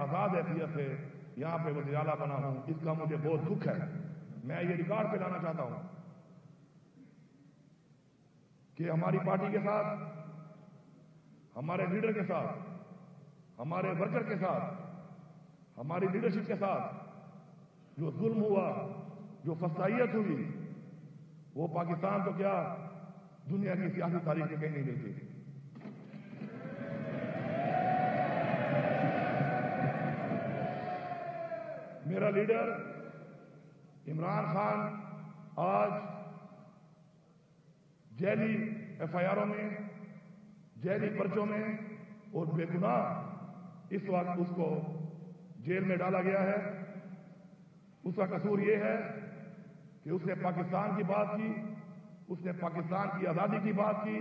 آزاد حیثیت سے یہاں پہ وزیر اعلیٰ بنا ہوں، اس کا مجھے بہت دکھ ہے۔ میں یہ ریکارڈ پہ لانا چاہتا ہوں کہ ہماری پارٹی کے ساتھ، ہمارے لیڈر کے ساتھ، ہمارے ورکر کے ساتھ، ہماری لیڈرشپ کے ساتھ جو ظلم ہوا، جو فسادیت ہوئی، وہ پاکستان تو کیا دنیا کی سیاسی تاریخ میں کہیں نہیں ملتی۔ میرا لیڈر عمران خان آج جیلی ایف آئی آروں میں، جیلی پرچوں میں اور بے گناہ اس وقت اس کو جیل میں ڈالا گیا ہے۔ اس کا قصور یہ ہے کہ اس نے پاکستان کی بات کی، اس نے پاکستان کی آزادی کی بات کی،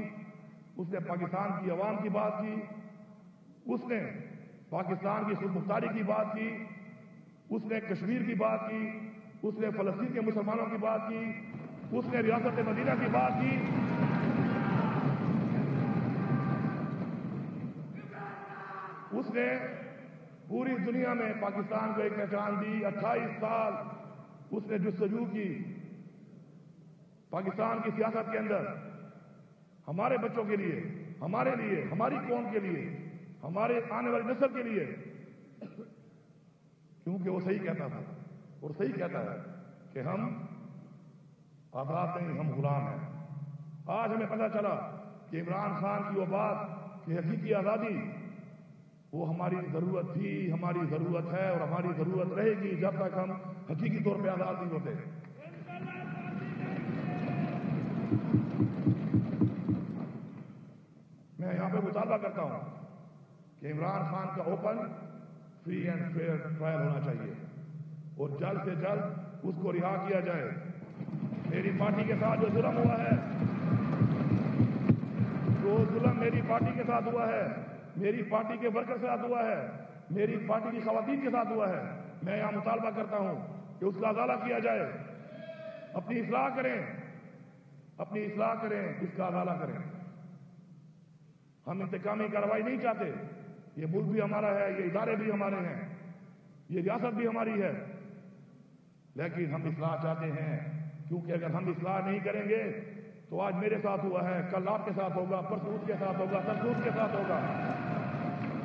اس نے پاکستان کی عوام کی بات کی، اس نے پاکستان کی خود مختاری کی بات کی، اس نے کشمیر کی بات کی، اس نے فلسطین کے مسلمانوں کی بات کی، اس نے ریاست مدینہ کی بات کی۔ اس نے پوری دنیا میں پاکستان کو ایک پہچان دی۔ 28 سال اس نے جستجو کی پاکستان کی سیاست کے اندر، ہمارے بچوں کے لیے، ہمارے لیے، ہماری قوم کے لیے، ہمارے آنے والی نسل کے لیے، کیونکہ وہ صحیح کہتا تھا اور صحیح کہتا ہے کہ ہم آزاد نہیں، ہم غلام ہیں۔ آج ہمیں پتہ چلا کہ عمران خان کی وہ بات کہ حقیقی آزادی وہ ہماری ضرورت تھی، ہماری ضرورت ہے اور ہماری ضرورت رہے گی جب تک ہم حقیقی طور پہ آزاد نہیں ہوتے۔ میں یہاں پہ مطالبہ کرتا ہوں کہ عمران خان کا open, free and fair trial ہونا چاہیے اور جلد سے جلد اس کو رہا کیا جائے۔ میری پارٹی کے ساتھ جو ظلم ہوا ہے، جو ظلم میری پارٹی کے ساتھ ہوا ہے، میری پارٹی کے ورکر کے ساتھ ہوا ہے، میری پارٹی کی خواتین کے ساتھ ہوا ہے، میں یہاں مطالبہ کرتا ہوں کہ اس کا ازالہ کیا جائے۔ اپنی اصلاح کریں، اپنی اصلاح کریں، اس کا ازالہ کریں۔ ہم انتقامی کارروائی نہیں چاہتے، یہ ملک بھی ہمارا ہے، یہ ادارے بھی ہمارے ہیں، یہ ریاست بھی ہماری ہے، لیکن ہم اصلاح چاہتے ہیں، کیونکہ اگر ہم اصلاح نہیں کریں گے تو آج میرے ساتھ ہوا ہے، کل آپ کے ساتھ ہوگا، پرسوں اس کے ساتھ ہوگا، ترسوں اس کے ساتھ ہوگا۔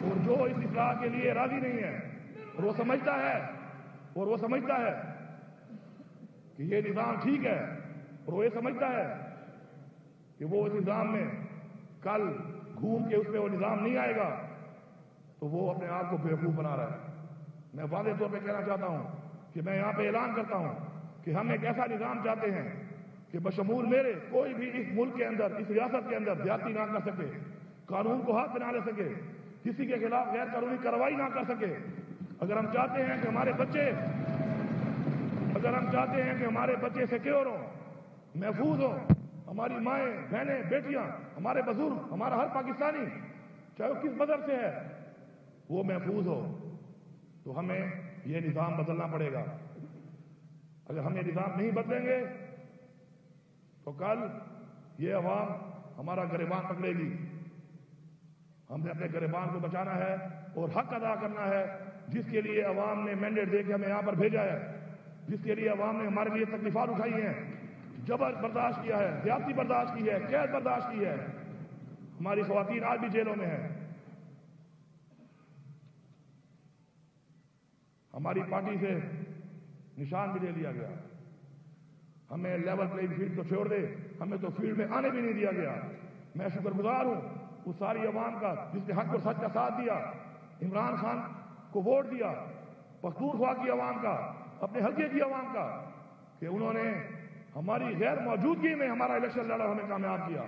اور جو اس اصلاح کے لیے راضی نہیں ہے اور وہ سمجھتا ہے کہ یہ نظام ٹھیک ہے، اور وہ یہ سمجھتا ہے کہ وہ اس نظام میں کل گھوم کے اس پہ وہ نظام نہیں آئے گا، تو وہ اپنے آپ کو بیوقوف بنا رہا ہے۔ میں واضح طور پہ کہنا چاہتا ہوں کہ میں یہاں پہ اعلان کرتا ہوں کہ ہم ایک ایسا نظام چاہتے ہیں کہ بشمول میرے کوئی بھی اس ملک کے اندر، اس ریاست کے اندر زیادتی نہ کر سکے، قانون کو ہاتھ میں نہ لے سکے، کسی کے خلاف غیر قانونی کارروائی نہ کر سکے۔ اگر ہم چاہتے ہیں کہ ہمارے بچے سیکیور ہوں، محفوظ ہوں، ہماری مائیں، بہنیں، بیٹیاں، ہمارے بزرگ، ہمارا ہر پاکستانی چاہے وہ کس مذہب سے ہے وہ محفوظ ہو، تو ہمیں یہ نظام بدلنا پڑے گا۔ اگر ہم یہ نظام نہیں بدلیں گے تو کل یہ عوام ہمارا گریبان پکڑے گی۔ ہم نے اپنے گریبان کو بچانا ہے اور حق ادا کرنا ہے، جس کے لیے عوام نے مینڈیٹ دے کے ہمیں یہاں پر بھیجا ہے، جس کے لیے عوام نے ہمارے لیے تکلیفات اٹھائی ہیں، جبر برداشت کیا ہے، زیادتی برداشت کی ہے، قید برداشت کی ہے۔ ہماری خواتین آج بھی جیلوں میں ہیں۔ ہماری پارٹی سے نشان بھی لے لیا گیا۔ ہمیں لیول پلینگ فیلڈ تو چھوڑ دے، ہمیں تو فیلڈ میں آنے بھی نہیں دیا گیا۔ میں شکر گزار ہوں اس ساری عوام کا جس نے حق اور سچ کا ساتھ دیا، عمران خان کو ووٹ دیا، پختونخوا کی عوام کا، اپنے حلقے کی عوام کا، کہ انہوں نے ہماری غیر موجودگی میں ہمارا الیکشن لڑا، ہمیں کامیاب کیا۔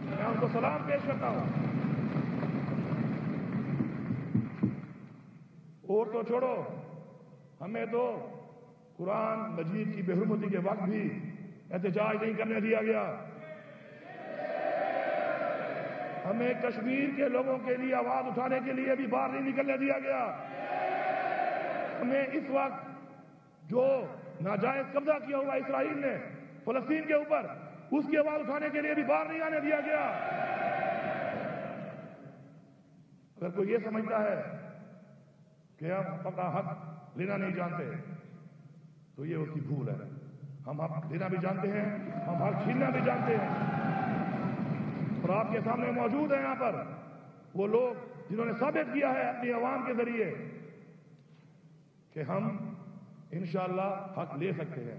میں ان کو سلام پیش کرتا ہوں۔ اور تو چھوڑو، ہمیں تو قرآن مجید کی بے حرمتی کے وقت بھی احتجاج نہیں کرنے دیا گیا۔ ہمیں کشمیر کے لوگوں کے لیے آواز اٹھانے کے لیے بھی باہر نہیں نکلنے دیا گیا۔ ہمیں اس وقت جو ناجائز قبضہ کیا ہوا اسرائیل نے فلسطین کے اوپر، اس کی آواز اٹھانے کے لیے بھی باہر نہیں آنے دیا گیا۔ اگر کوئی یہ سمجھتا ہے کہ ہم اپنا حق لینا نہیں جانتے تو یہ اس کی بھول ہے. ہم حق دینا بھی جانتے ہیں, ہم حق چھیننا بھی جانتے ہیں. اور آپ کے سامنے موجود ہیں یہاں پر وہ لوگ جنہوں نے ثابت کیا ہے اپنی عوام کے ذریعے کہ ہم انشاءاللہ حق لے سکتے ہیں,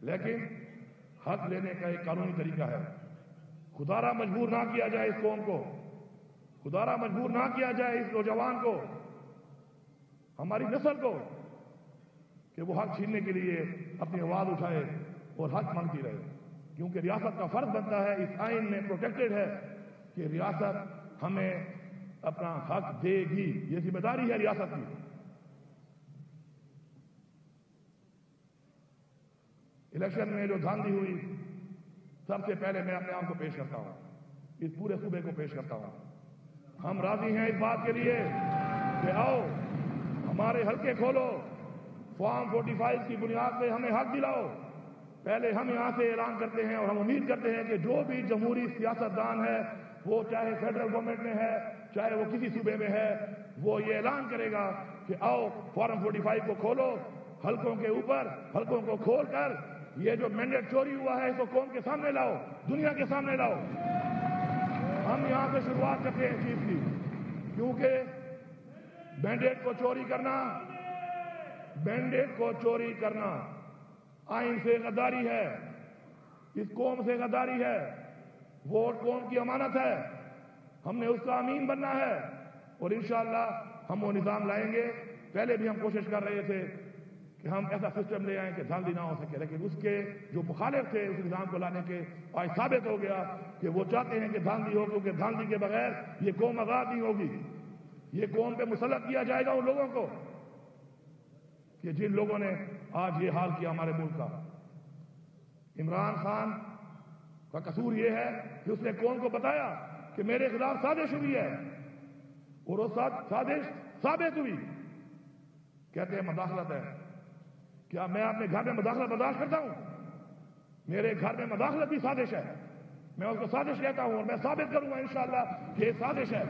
لیکن حق لینے کا ایک قانونی طریقہ ہے. خدارہ مجبور نہ کیا جائے اس قوم کو, خدارہ مجبور نہ کیا جائے اس نوجوان کو, ہماری نسل کو, کہ وہ حق چھیننے کے لیے اپنی آواز اٹھائے اور حق مانگتی رہے. کیونکہ ریاست کا فرض بنتا ہے, اس آئین میں پروٹیکٹڈ ہے کہ ریاست ہمیں اپنا حق دے گی, یہ ذمہ داری ہے ریاست کی. الیکشن میں جو دھاندلی ہوئی, سب سے پہلے میں اپنے آپ کو پیش کرتا ہوں, اس پورے صوبے کو پیش کرتا ہوں. ہم راضی ہیں اس بات کے لیے کہ آؤ ہمارے حلقے کھولو, فارم 45 کی بنیاد پہ ہمیں حق دلاؤ. پہلے ہم یہاں سے اعلان کرتے ہیں اور ہم امید کرتے ہیں کہ جو بھی جمہوری سیاستدان ہے, وہ چاہے فیڈرل گورنمنٹ میں ہے چاہے وہ کسی صوبے میں ہے, وہ یہ اعلان کرے گا کہ آؤ فارم 45 کو کھولو, حلقوں کے اوپر حلقوں کو کھول کر یہ جو مینڈیٹ چوری ہوا ہے اس کو قوم کے سامنے لاؤ, دنیا کے سامنے لاؤ. ہم یہاں سے شروعات کرتے ہیں چیز کی, کیونکہ مینڈیٹ کو چوری کرنا, مینڈیٹ کو چوری کرنا آئین سے غداری ہے, اس قوم سے غداری ہے. ووٹ قوم کی امانت ہے, ہم نے اس کا امین بننا ہے اور انشاءاللہ ہم وہ نظام لائیں گے. پہلے بھی ہم کوشش کر رہے تھے کہ ہم ایسا سسٹم لے آئیں کہ دھاندلی نہ ہو سکے, لیکن اس کے جو مخالف تھے اس نظام کو لانے کے, آج ثابت ہو گیا کہ وہ چاہتے ہیں کہ دھاندلی ہو, کیونکہ دھاندلی کے بغیر یہ قوم آزاد نہیں ہوگی. یہ قوم پہ مسلط کیا جائے گا ان لوگوں کو کہ جن لوگوں نے آج یہ حال کیا ہمارے ملک کا. عمران خان کا قصور یہ ہے کہ اس نے قوم کو بتایا کہ میرے خلاف سازش ہوئی ہے اور وہ سازش ثابت ہوئی. کہتے ہیں مداخلت ہے. کیا میں اپنے گھر میں مداخلت برداشت کرتا ہوں؟ میرے گھر میں مداخلت بھی سازش ہے, میں اس کو سازش کہتا ہوں اور میں ثابت کروں گا انشاءاللہ کہ یہ سازش ہے.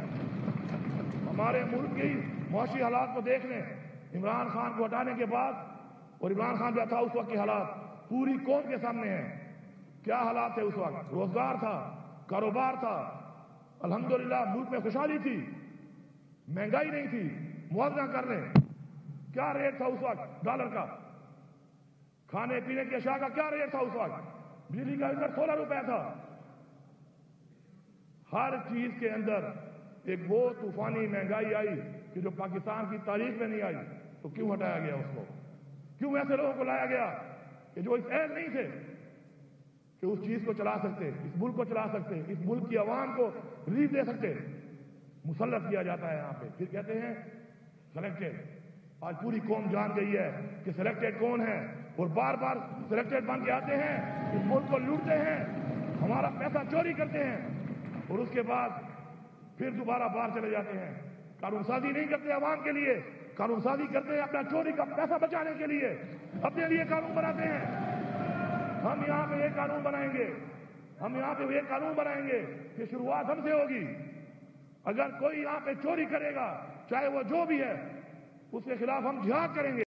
ہمارے ملک کی معاشی حالات کو دیکھ لیں, عمران خان کو ہٹانے کے بعد اور عمران خان جو تھا اس وقت کے حالات پوری قوم کے سامنے ہیں. کیا حالات تھے اس وقت؟ روزگار تھا, کاروبار تھا, الحمدللہ ملک میں خوشحالی تھی, مہنگائی نہیں تھی. موازنہ کر لیں کیا ریٹ تھا اس وقت ڈالر کا, کھانے پینے کی اشیاء کا کیا ریٹ تھا اس وقت, بجلی کا لیٹر 16 روپے تھا. ہر چیز کے اندر ایک وہ طوفانی مہنگائی آئی کہ جو پاکستان کی تاریخ میں نہیں آئی. تو کیوں ہٹایا گیا اس کو؟ کیوں ایسے لوگوں کو لایا گیا کہ جو اس اہل نہیں تھے کہ اس چیز کو چلا سکتے, اس ملک کو چلا سکتے, اس ملک کی عوام کو ریلیف دے سکتے؟ مسلط کیا جاتا ہے یہاں پہ. پھر کہتے ہیں سلیکٹڈ. آج پوری قوم جان گئی ہے کہ سلیکٹڈ کون ہے, اور بار بار سلیکٹڈ بن کے آتے ہیں, اس ملک کو لوٹتے ہیں, ہمارا پیسہ چوری کرتے ہیں اور اس کے بعد پھر دوبارہ باہر چلے جاتے ہیں. قانون سازی نہیں کرتے عوام کے لیے, قانون سازی کرتے ہیں اپنا چوری کا پیسہ بچانے کے لیے, اپنے لیے قانون بناتے ہیں. ہم یہاں پہ یہ قانون بنائیں گے, ہم یہاں پہ یہ قانون بنائیں گے کہ شروعات ہم سے ہوگی. اگر کوئی یہاں پہ چوری کرے گا چاہے وہ جو بھی ہے, اس کے خلاف ہم جہاد کریں گے.